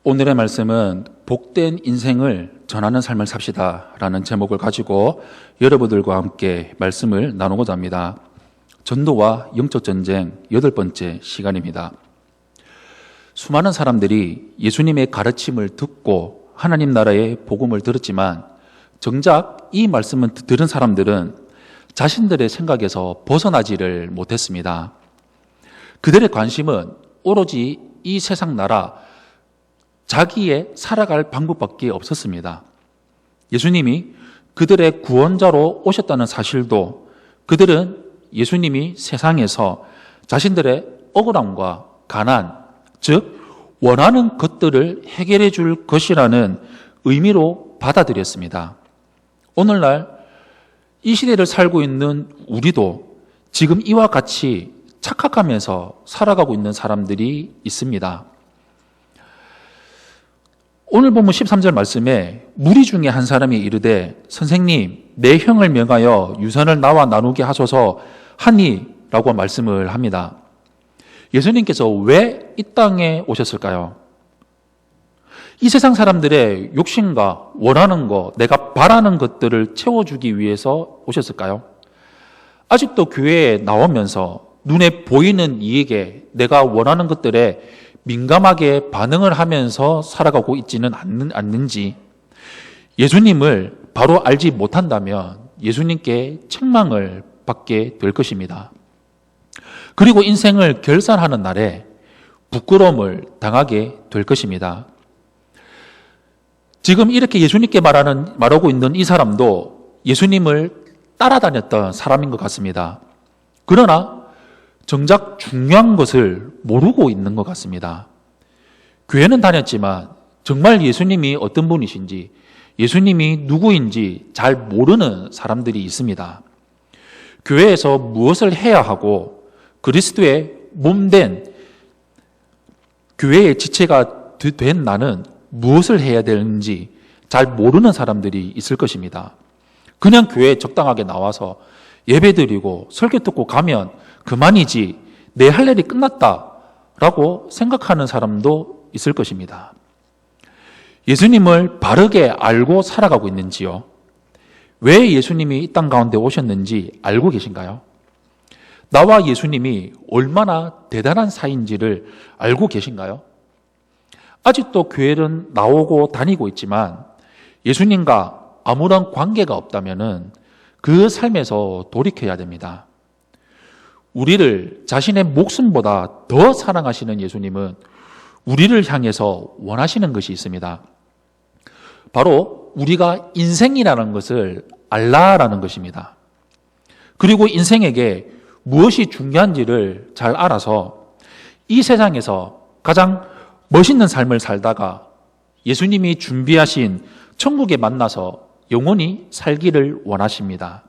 오늘의 말씀은 복된 인생을 전하는 삶을 삽시다 라는 제목을 가지고 여러분들과 함께 말씀을 나누고자 합니다. 전도와 영적 전쟁 8번째 시간입니다. 수많은 사람들이 예수님의 가르침을 듣고 하나님 나라의 복음을 들었지만 정작 이 말씀을 들은 사람들은 자신들의 생각에서 벗어나지를 못했습니다. 그들의 관심은 오로지 이 세상 나라, 자기의 살아갈 방법밖에 없었습니다. 예수님이 그들의 구원자로 오셨다는 사실도 그들은 예수님이 세상에서 자신들의 억울함과 가난, 즉 원하는 것들을 해결해 줄 것이라는 의미로 받아들였습니다. 오늘날 이 시대를 살고 있는 우리도 지금 이와 같이 착각하면서 살아가고 있는 사람들이 있습니다. 오늘 본문 13절 말씀에 무리 중에 한 사람이 이르되 선생님 내 형을 명하여 유산을 나와 나누게 하소서 하니 라고 말씀을 합니다. 예수님께서 왜 이 땅에 오셨을까요? 이 세상 사람들의 욕심과 원하는 것, 내가 바라는 것들을 채워주기 위해서 오셨을까요? 아직도 교회에 나오면서 눈에 보이는 이익에 내가 원하는 것들에 민감하게 반응을 하면서 살아가고 있지는 않는지, 예수님을 바로 알지 못한다면 예수님께 책망을 받게 될 것입니다. 그리고 인생을 결산하는 날에 부끄러움을 당하게 될 것입니다. 지금 이렇게 예수님께 말하고 있는 이 사람도 예수님을 따라다녔던 사람인 것 같습니다. 그러나 정작 중요한 것을 모르고 있는 것 같습니다. 교회는 다녔지만 정말 예수님이 어떤 분이신지, 예수님이 누구인지 잘 모르는 사람들이 있습니다. 교회에서 무엇을 해야 하고 그리스도의 몸된 교회의 지체가 된 나는 무엇을 해야 되는지 잘 모르는 사람들이 있을 것입니다. 그냥 교회에 적당하게 나와서 예배드리고 설교 듣고 가면 그만이지 내 할 일이 끝났다라고 생각하는 사람도 있을 것입니다. 예수님을 바르게 알고 살아가고 있는지요? 왜 예수님이 이 땅 가운데 오셨는지 알고 계신가요? 나와 예수님이 얼마나 대단한 사이인지를 알고 계신가요? 아직도 교회는 나오고 다니고 있지만 예수님과 아무런 관계가 없다면 그 삶에서 돌이켜야 됩니다. 우리를 자신의 목숨보다 더 사랑하시는 예수님은 우리를 향해서 원하시는 것이 있습니다. 바로 우리가 인생이라는 것을 알라라는 것입니다. 그리고 인생에게 무엇이 중요한지를 잘 알아서 이 세상에서 가장 멋있는 삶을 살다가 예수님이 준비하신 천국에 만나서 영원히 살기를 원하십니다.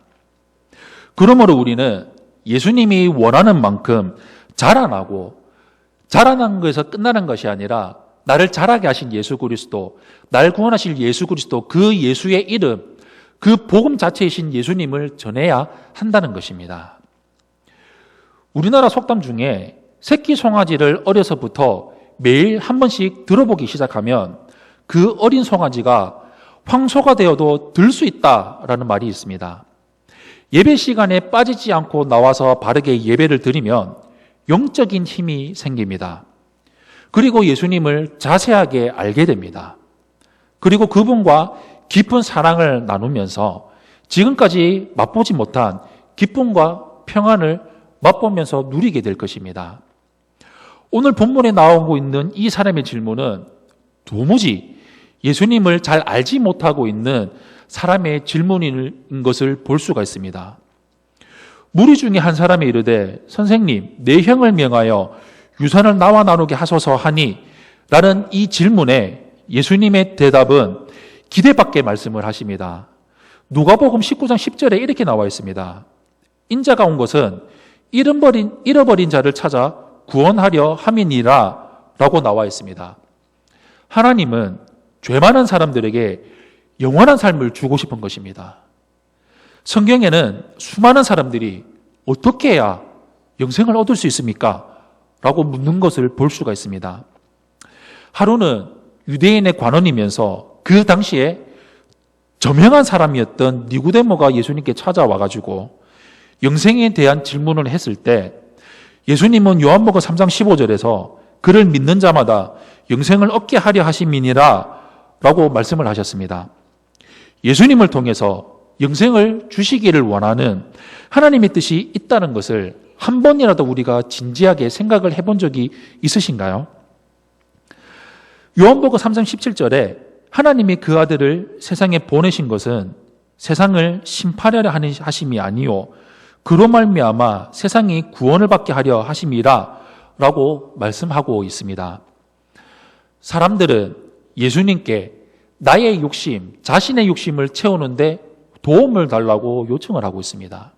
그러므로 우리는 예수님이 원하는 만큼 자라나고 자라난 것에서 끝나는 것이 아니라 나를 자라게 하신 예수 그리스도, 날 구원하실 예수 그리스도, 그 예수의 이름, 그 복음 자체이신 예수님을 전해야 한다는 것입니다. 우리나라 속담 중에 새끼 송아지를 어려서부터 매일 한 번씩 들어보기 시작하면 그 어린 송아지가 황소가 되어도 들 수 있다라는 말이 있습니다. 예배 시간에 빠지지 않고 나와서 바르게 예배를 드리면 영적인 힘이 생깁니다. 그리고 예수님을 자세하게 알게 됩니다. 그리고 그분과 깊은 사랑을 나누면서 지금까지 맛보지 못한 기쁨과 평안을 맛보면서 누리게 될 것입니다. 오늘 본문에 나오고 있는 이 사람의 질문은 도무지 예수님을 잘 알지 못하고 있는 사람의 질문인 것을 볼 수가 있습니다. 무리 중에 한 사람이 이르되 선생님 내 형을 명하여 유산을 나와 나누게 하소서 하니 라는 이 질문에 예수님의 대답은 기대밖의 말씀을 하십니다. 누가복음 19장 10절에 이렇게 나와 있습니다. 인자가 온 것은 잃어버린 자를 찾아 구원하려 함이니라 라고 나와 있습니다. 하나님은 죄 많은 사람들에게 영원한 삶을 주고 싶은 것입니다. 성경에는 수많은 사람들이 어떻게 해야 영생을 얻을 수 있습니까? 라고 묻는 것을 볼 수가 있습니다. 하루는 유대인의 관원이면서 그 당시에 저명한 사람이었던 니고데모가 예수님께 찾아와가지고 영생에 대한 질문을 했을 때 예수님은 요한복음 3장 15절에서 그를 믿는 자마다 영생을 얻게 하려 하심이니라 라고 말씀을 하셨습니다. 예수님을 통해서 영생을 주시기를 원하는 하나님의 뜻이 있다는 것을 한 번이라도 우리가 진지하게 생각을 해본 적이 있으신가요? 요한복음 3장 17절에 하나님이 그 아들을 세상에 보내신 것은 세상을 심판하려 하심이 아니요 그로 말미암아 세상이 구원을 받게 하려 하심이라 라고 말씀하고 있습니다. 사람들은 예수님께 나의 욕심, 자신의 욕심을 채우는데 도움을 달라고 요청을 하고 있습니다.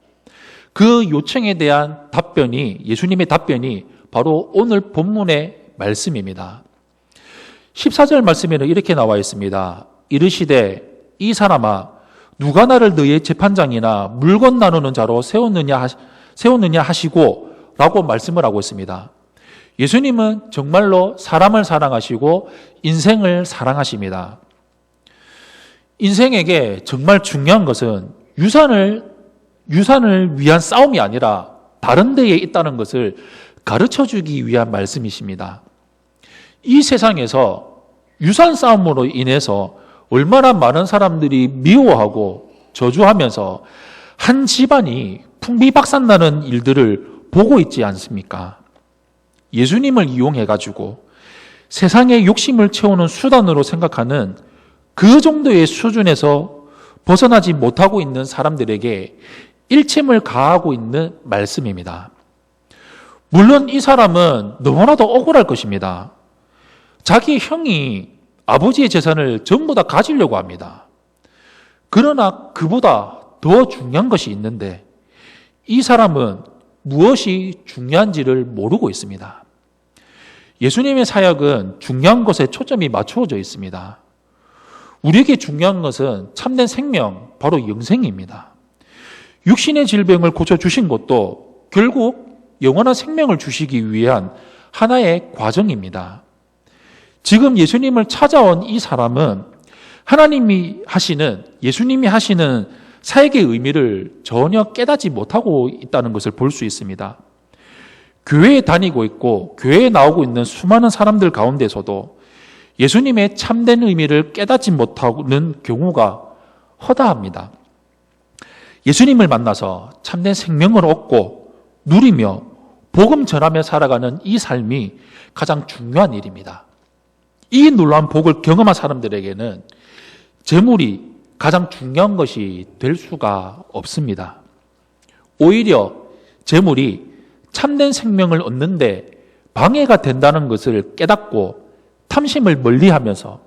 그 요청에 대한 답변이, 예수님의 답변이 바로 오늘 본문의 말씀입니다. 14절 말씀에는 이렇게 나와 있습니다. 이르시되 이 사람아 누가 나를 너의 재판장이나 물건 나누는 자로 세웠느냐 하시고 라고 말씀을 하고 있습니다. 예수님은 정말로 사람을 사랑하시고 인생을 사랑하십니다. 인생에게 정말 중요한 것은 유산을 위한 싸움이 아니라 다른 데에 있다는 것을 가르쳐 주기 위한 말씀이십니다. 이 세상에서 유산 싸움으로 인해서 얼마나 많은 사람들이 미워하고 저주하면서 한 집안이 풍비박산나는 일들을 보고 있지 않습니까? 예수님을 이용해가지고 세상의 욕심을 채우는 수단으로 생각하는 그 정도의 수준에서 벗어나지 못하고 있는 사람들에게 일침을 가하고 있는 말씀입니다. 물론 이 사람은 너무나도 억울할 것입니다. 자기 형이 아버지의 재산을 전부 다 가지려고 합니다. 그러나 그보다 더 중요한 것이 있는데 이 사람은 무엇이 중요한지를 모르고 있습니다. 예수님의 사역은 중요한 것에 초점이 맞추어져 있습니다. 우리에게 중요한 것은 참된 생명, 바로 영생입니다. 육신의 질병을 고쳐주신 것도 결국 영원한 생명을 주시기 위한 하나의 과정입니다. 지금 예수님을 찾아온 이 사람은 예수님이 하시는 사역의 의미를 전혀 깨닫지 못하고 있다는 것을 볼 수 있습니다. 교회에 다니고 있고 교회에 나오고 있는 수많은 사람들 가운데서도 예수님의 참된 의미를 깨닫지 못하는 경우가 허다합니다. 예수님을 만나서 참된 생명을 얻고 누리며 복음 전하며 살아가는 이 삶이 가장 중요한 일입니다. 이 놀라운 복을 경험한 사람들에게는 재물이 가장 중요한 것이 될 수가 없습니다. 오히려 재물이 참된 생명을 얻는데 방해가 된다는 것을 깨닫고 탐심을 멀리하면서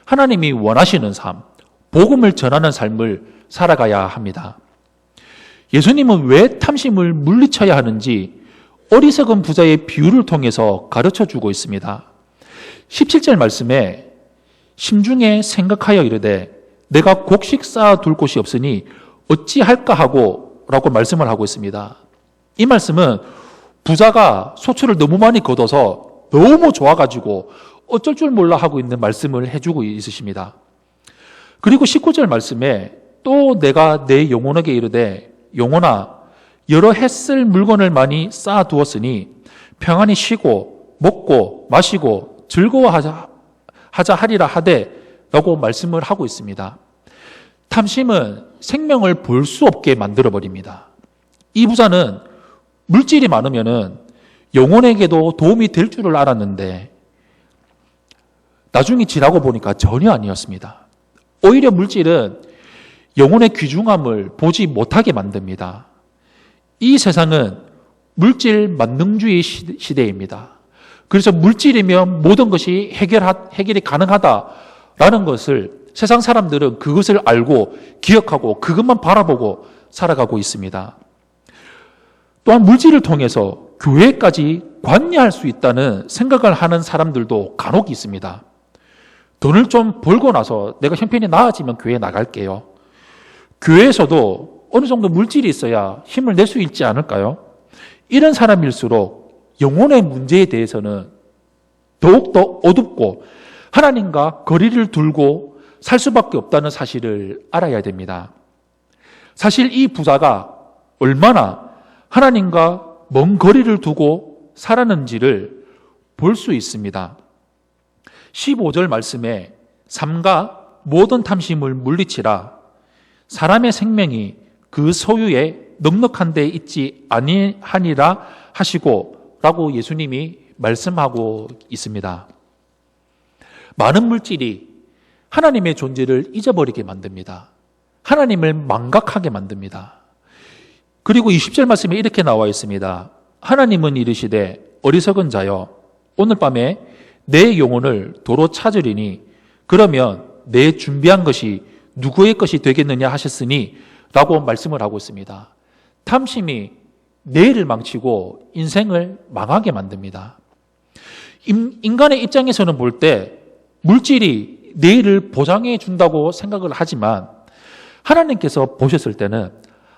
하나님이 원하시는 삶, 복음을 전하는 삶을 살아가야 합니다. 예수님은 왜 탐심을 물리쳐야 하는지 어리석은 부자의 비유를 통해서 가르쳐주고 있습니다. 17절 말씀에 심중에 생각하여 이르되 내가 곡식 쌓아둘 곳이 없으니 어찌할까 하고 라고 말씀을 하고 있습니다. 이 말씀은 부자가 소출을 너무 많이 거둬서 너무 좋아가지고 어쩔 줄 몰라 하고 있는 말씀을 해주고 있으십니다. 그리고 19절 말씀에 또 내가 내 영혼에게 이르되 영혼아 여러 해 쓸 물건을 많이 쌓아두었으니 평안히 쉬고 먹고 마시고 즐거워하자 하리라 하되 라고 말씀을 하고 있습니다. 탐심은 생명을 볼 수 없게 만들어버립니다. 이 부자는 물질이 많으면 영혼에게도 도움이 될 줄을 알았는데 나중에 지나고 보니까 전혀 아니었습니다. 오히려 물질은 영혼의 귀중함을 보지 못하게 만듭니다. 이 세상은 물질 만능주의 시대입니다. 그래서 물질이면 모든 것이 해결이 가능하다라는 것을 세상 사람들은 그것을 알고 기억하고 그것만 바라보고 살아가고 있습니다. 또한 물질을 통해서 교회까지 관여할 수 있다는 생각을 하는 사람들도 간혹 있습니다. 돈을 좀 벌고 나서 내가 형편이 나아지면 교회에 나갈게요. 교회에서도 어느 정도 물질이 있어야 힘을 낼 수 있지 않을까요? 이런 사람일수록 영혼의 문제에 대해서는 더욱더 어둡고 하나님과 거리를 두고 살 수밖에 없다는 사실을 알아야 됩니다. 사실 이 부자가 얼마나 하나님과 먼 거리를 두고 살았는지를 볼 수 있습니다. 15절 말씀에 삼가 모든 탐심을 물리치라. 사람의 생명이 그 소유에 넉넉한 데 있지 아니하니라 하시고 라고 예수님이 말씀하고 있습니다. 많은 물질이 하나님의 존재를 잊어버리게 만듭니다. 하나님을 망각하게 만듭니다. 그리고 20절 말씀에 이렇게 나와 있습니다. 하나님은 이르시되 어리석은 자여 오늘 밤에 내 영혼을 도로 찾으리니 그러면 내 준비한 것이 누구의 것이 되겠느냐 하셨으니 라고 말씀을 하고 있습니다. 탐심이 내일을 망치고 인생을 망하게 만듭니다. 인간의 입장에서는 볼 때 물질이 내일을 보장해 준다고 생각을 하지만 하나님께서 보셨을 때는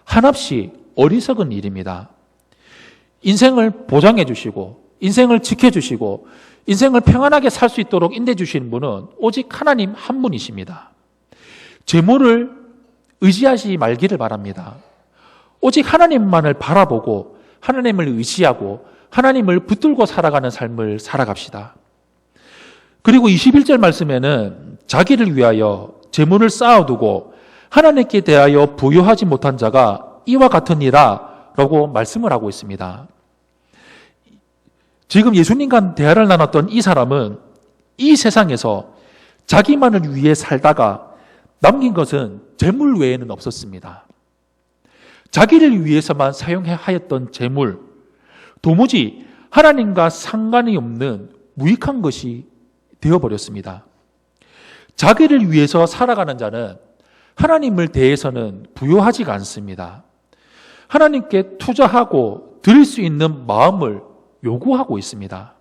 한없이 어리석은 일입니다. 인생을 보장해 주시고 인생을 지켜주시고 인생을 평안하게 살 수 있도록 인도해 주시는 분은 오직 하나님 한 분이십니다. 재물을 의지하지 말기를 바랍니다. 오직 하나님만을 바라보고 하나님을 의지하고 하나님을 붙들고 살아가는 삶을 살아갑시다. 그리고 21절 말씀에는 자기를 위하여 재물을 쌓아두고 하나님께 대하여 부여하지 못한 자가 이와 같으니라 라고 말씀을 하고 있습니다. 지금 예수님과 대화를 나눴던 이 사람은 이 세상에서 자기만을 위해 살다가 남긴 것은 재물 외에는 없었습니다. 자기를 위해서만 사용하였던 재물, 도무지 하나님과 상관이 없는 무익한 것이 되어버렸습니다. 자기를 위해서 살아가는 자는 하나님을 대해서는 부요하지가 않습니다. 하나님께 투자하고 드릴 수 있는 마음을 요구하고 있습니다.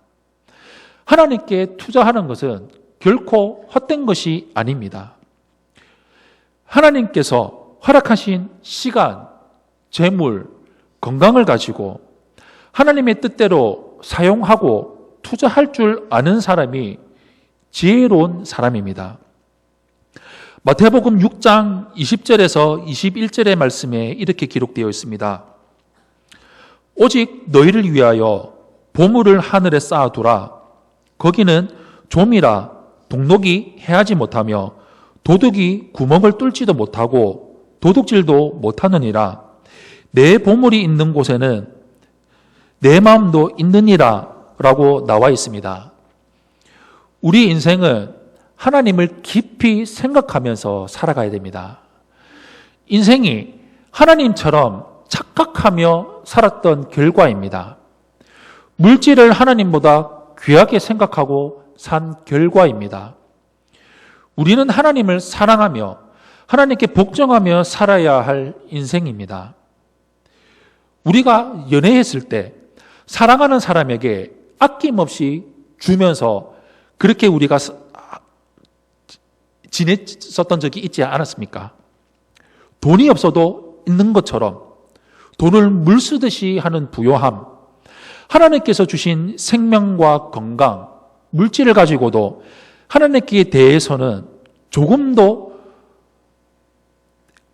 하나님께 투자하는 것은 결코 헛된 것이 아닙니다. 하나님께서 허락하신 시간, 재물, 건강을 가지고 하나님의 뜻대로 사용하고 투자할 줄 아는 사람이 지혜로운 사람입니다. 마태복음 6장 20절에서 21절의 말씀에 이렇게 기록되어 있습니다. 오직 너희를 위하여 보물을 하늘에 쌓아두라. 거기는 좀이라 동록이 해하지 못하며 도둑이 구멍을 뚫지도 못하고 도둑질도 못하느니라. 내 보물이 있는 곳에는 내 마음도 있느니라 라고 나와 있습니다. 우리 인생은 하나님을 깊이 생각하면서 살아가야 됩니다. 인생이 하나님처럼 착각하며 살았던 결과입니다. 물질을 하나님보다 귀하게 생각하고 산 결과입니다. 우리는 하나님을 사랑하며 하나님께 복종하며 살아야 할 인생입니다. 우리가 연애했을 때 사랑하는 사람에게 아낌없이 주면서 그렇게 우리가 지냈었던 적이 있지 않았습니까? 돈이 없어도 있는 것처럼 돈을 물쓰듯이 하는 부요함, 하나님께서 주신 생명과 건강, 물질을 가지고도 하나님께 대해서는 조금도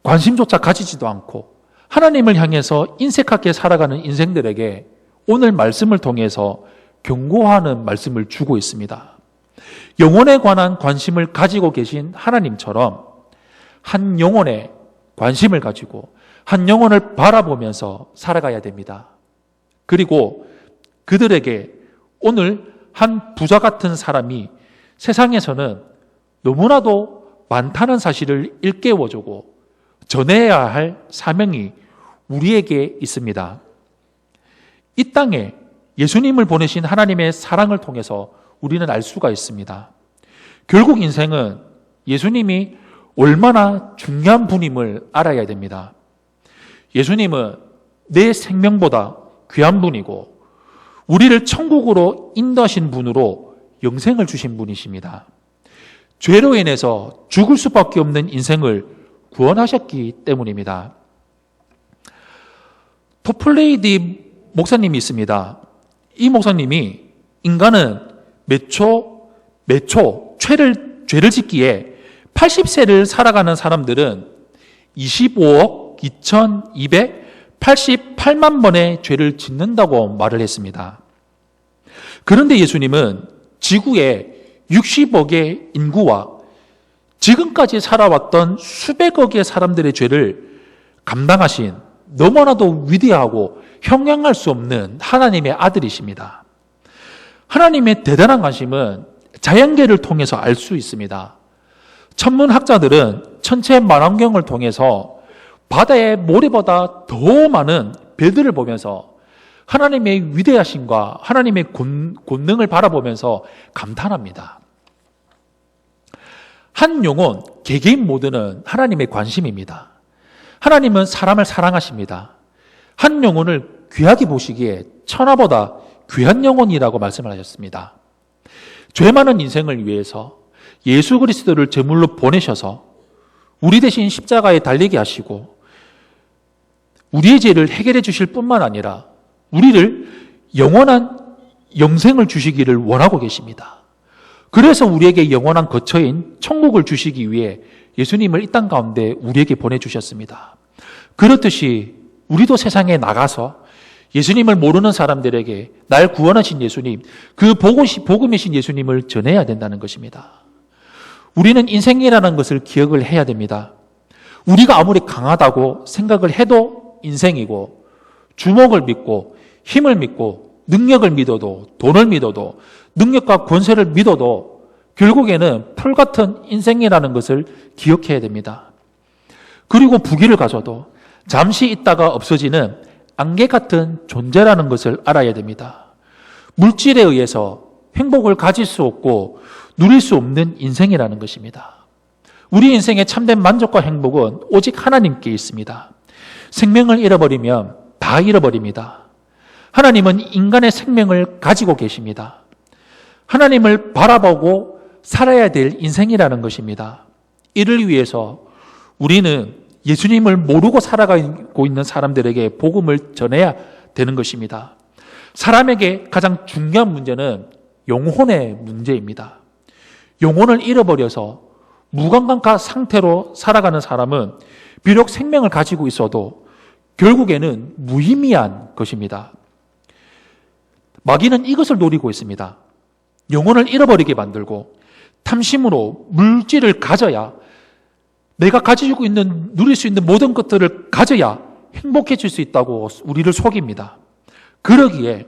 관심조차 가지지도 않고 하나님을 향해서 인색하게 살아가는 인생들에게 오늘 말씀을 통해서 경고하는 말씀을 주고 있습니다. 영혼에 관한 관심을 가지고 계신 하나님처럼 한 영혼에 관심을 가지고 한 영혼을 바라보면서 살아가야 됩니다. 그리고 그들에게 오늘 한 부자 같은 사람이 세상에서는 너무나도 많다는 사실을 일깨워주고 전해야 할 사명이 우리에게 있습니다. 이 땅에 예수님을 보내신 하나님의 사랑을 통해서 우리는 알 수가 있습니다. 결국 인생은 예수님이 얼마나 중요한 분임을 알아야 됩니다. 예수님은 내 생명보다 귀한 분이고 우리를 천국으로 인도하신 분으로 영생을 주신 분이십니다. 죄로 인해서 죽을 수밖에 없는 인생을 구원하셨기 때문입니다. 토플레이디 목사님이 있습니다. 이 목사님이 인간은 매 초 죄를 짓기에 80세를 살아가는 사람들은 25억 2288만 번의 죄를 짓는다고 말을 했습니다. 그런데 예수님은 지구의 60억의 인구와 지금까지 살아왔던 수백억의 사람들의 죄를 감당하신 너무나도 위대하고 형용할 수 없는 하나님의 아들이십니다. 하나님의 대단한 관심은 자연계를 통해서 알 수 있습니다. 천문학자들은 천체 만환경을 통해서 바다의 모래보다 더 많은 별들을 보면서 하나님의 위대하심과 하나님의 권능을 바라보면서 감탄합니다. 한 영혼, 개개인 모두는 하나님의 관심입니다. 하나님은 사람을 사랑하십니다. 한 영혼을 귀하게 보시기에 천하보다 귀한 영혼이라고 말씀을 하셨습니다. 죄 많은 인생을 위해서 예수 그리스도를 제물로 보내셔서 우리 대신 십자가에 달리게 하시고 우리의 죄를 해결해 주실 뿐만 아니라 우리를 영원한 영생을 주시기를 원하고 계십니다. 그래서 우리에게 영원한 거처인 천국을 주시기 위해 예수님을 이 땅 가운데 우리에게 보내주셨습니다. 그렇듯이 우리도 세상에 나가서 예수님을 모르는 사람들에게 날 구원하신 예수님, 그 복음이신 예수님을 전해야 된다는 것입니다. 우리는 인생이라는 것을 기억을 해야 됩니다. 우리가 아무리 강하다고 생각을 해도 인생이고, 주먹을 믿고 힘을 믿고 능력을 믿어도, 돈을 믿어도, 능력과 권세를 믿어도 결국에는 풀 같은 인생이라는 것을 기억해야 됩니다. 그리고 부귀를 가져도 잠시 있다가 없어지는 안개 같은 존재라는 것을 알아야 됩니다. 물질에 의해서 행복을 가질 수 없고 누릴 수 없는 인생이라는 것입니다. 우리 인생의 참된 만족과 행복은 오직 하나님께 있습니다. 생명을 잃어버리면 다 잃어버립니다. 하나님은 인간의 생명을 가지고 계십니다. 하나님을 바라보고 살아야 될 인생이라는 것입니다. 이를 위해서 우리는 예수님을 모르고 살아가고 있는 사람들에게 복음을 전해야 되는 것입니다. 사람에게 가장 중요한 문제는 영혼의 문제입니다. 영혼을 잃어버려서 무감각한 상태로 살아가는 사람은 비록 생명을 가지고 있어도 결국에는 무의미한 것입니다. 마귀는 이것을 노리고 있습니다. 영혼을 잃어버리게 만들고 탐심으로 물질을 가져야 내가 가지고 있는, 누릴 수 있는 모든 것들을 가져야 행복해질 수 있다고 우리를 속입니다. 그러기에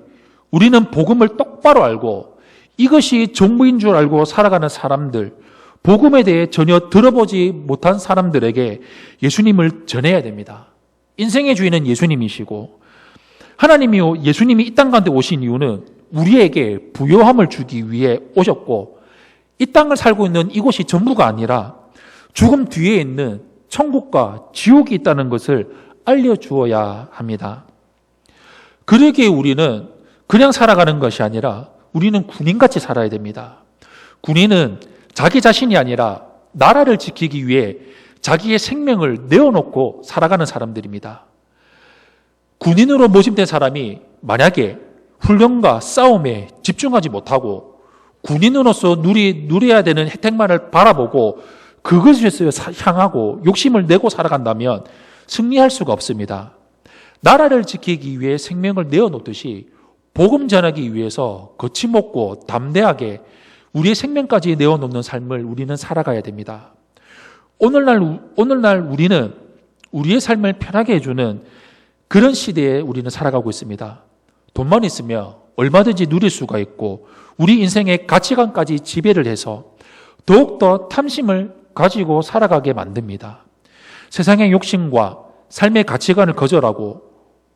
우리는 복음을 똑바로 알고 이것이 전부인 줄 알고 살아가는 사람들, 복음에 대해 전혀 들어보지 못한 사람들에게 예수님을 전해야 됩니다. 인생의 주인은 예수님이시고 하나님이 예수님이 이 땅 가운데 오신 이유는 우리에게 부요함을 주기 위해 오셨고 이 땅을 살고 있는 이곳이 전부가 아니라 죽음 뒤에 있는 천국과 지옥이 있다는 것을 알려주어야 합니다. 그러기에 우리는 그냥 살아가는 것이 아니라 우리는 군인같이 살아야 됩니다. 군인은 자기 자신이 아니라 나라를 지키기 위해 자기의 생명을 내어놓고 살아가는 사람들입니다. 군인으로 모집된 사람이 만약에 훈련과 싸움에 집중하지 못하고 군인으로서 누려야 되는 혜택만을 바라보고 그것에서 향하고 욕심을 내고 살아간다면 승리할 수가 없습니다. 나라를 지키기 위해 생명을 내어놓듯이 복음 전하기 위해서 거침없고 담대하게 우리의 생명까지 내어놓는 삶을 우리는 살아가야 됩니다. 오늘날 우리는 우리의 삶을 편하게 해주는 그런 시대에 우리는 살아가고 있습니다. 돈만 있으면 얼마든지 누릴 수가 있고 우리 인생의 가치관까지 지배를 해서 더욱더 탐심을 가지고 살아가게 만듭니다. 세상의 욕심과 삶의 가치관을 거절하고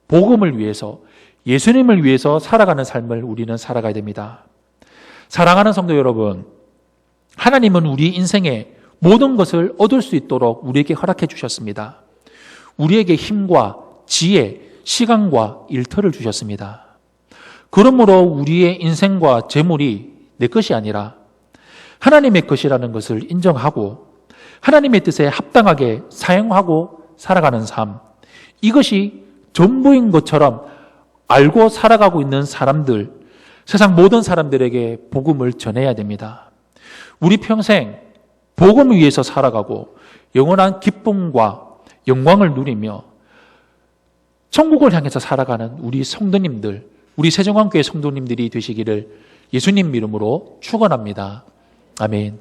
복음을 위해서, 예수님을 위해서 살아가는 삶을 우리는 살아가야 됩니다. 사랑하는 성도 여러분, 하나님은 우리 인생의 모든 것을 얻을 수 있도록 우리에게 허락해 주셨습니다. 우리에게 힘과 지혜, 시간과 일터를 주셨습니다. 그러므로 우리의 인생과 재물이 내 것이 아니라 하나님의 것이라는 것을 인정하고 하나님의 뜻에 합당하게 사용하고 살아가는 삶, 이것이 전부인 것처럼 알고 살아가고 있는 사람들, 세상 모든 사람들에게 복음을 전해야 됩니다. 우리 평생 복음을 위해서 살아가고 영원한 기쁨과 영광을 누리며 천국을 향해서 살아가는 우리 성도님들, 우리 세종관교회 성도님들이 되시기를 예수님 이름으로 축원합니다. 아멘.